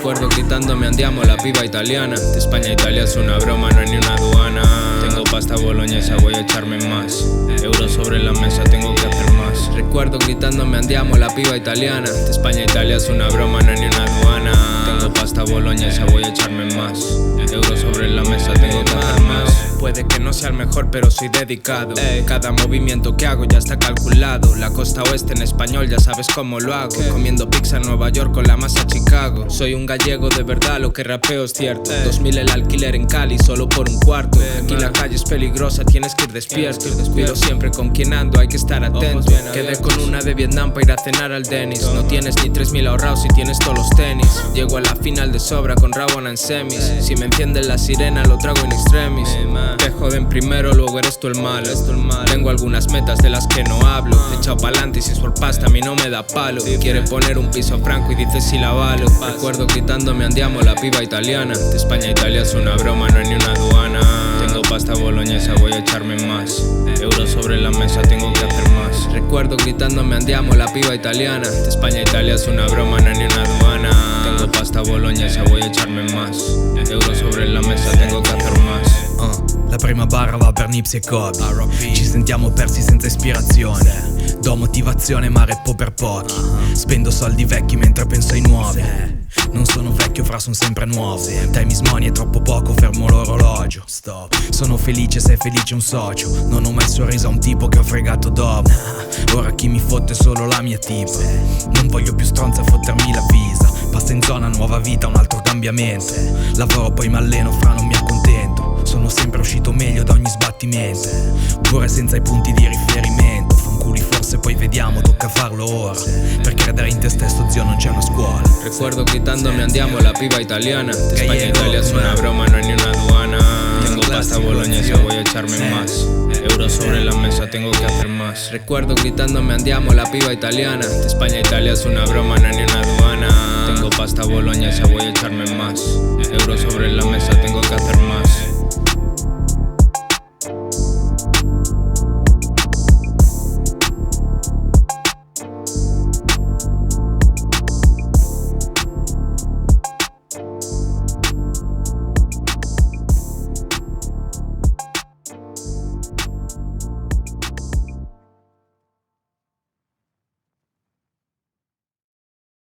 Recuerdo gritándome andiamo la piba italiana. De España a Italia es una broma, no hay ni una aduana. Tengo pasta boloñesa, voy a echarme más. Euros sobre la mesa, tengo que hacer más. Recuerdo gritándome andiamo la piba italiana. De España a Italia es una broma, no hay ni una aduana. Tengo pasta boloñesa, voy a echarme más. Euros sobre la mesa, tengo que hacer más. Puede que no sea el mejor, pero soy dedicado. Cada movimiento que hago ya está calculado. La costa oeste en español, ya sabes cómo lo hago. Comiendo pizza en Nueva York con la masa Chicago. Soy un gallego de verdad, lo que rapeo es cierto. 2000 el alquiler en Cali, solo por un cuarto. Aquí la calle es peligrosa, tienes que ir despierto. Cuido siempre con quien ando, hay que estar atento. Quedé con una de Vietnam para ir a cenar al Dennis. No tienes ni 3000 ahorrados si tienes todos los tenis. Llego a la final de sobra con Rabona en semis. Si me encienden la sirena, lo trago en extremis. Te joden primero, luego eres tú el malo. Tengo algunas metas de las que no hablo. He echado pa'lante y si es por pasta a mí no me da palo. Quiere poner un piso franco y dice si la valo. Recuerdo gritándome andiamo la piba italiana. De España a Italia es una broma, no hay ni una aduana. Tengo pasta boloñesa, voy a echarme más. Euros sobre la mesa, tengo que hacer más. Recuerdo gritándome andiamo la piba italiana. De España a Italia es una broma, no hay ni una aduana. Tengo pasta boloñesa, voy a echarme más. Euros sobre la mesa, tengo que hacer más. La prima barra va per Nipsey e Kobe. Ci sentiamo persi senza ispirazione. Do motivazione ma rappo per pochi. Spendo soldi vecchi mentre penso ai nuovi. Non sono vecchio fra son sempre nuovo. Time is money è troppo poco, fermo l'orologio. Sono felice se è felice un socio. Non ho mai sorriso a un tipo che ho fregato dopo. Ora chi mi fotte è solo la mia tipa. Non voglio più stronza a fottermi la visa. Passa in zona, nuova vita, un altro cambiamento. Lavoro poi m'alleno, fra non mi accontento. Sono sempre uscito meglio da ogni sbattimento. Pure senza i punti di riferimento. Fanculi forse poi vediamo, tocca farlo ora. Per credere in te stesso zio non c'è una scuola. Recuerdo gritándome andiamo la piba italiana. De España a Italia es una broma, no hay ni una aduana. Tengo pasta boloñesa, voy a echarme más. Euros sobre la mesa, tengo que hacer más. Recuerdo gritándome andiamo la piba italiana. De España a Italia es una broma, no hay ni una aduana. Tengo pasta boloñesa, voy a echarme más. Euros sobre la mesa, tengo que hacer más.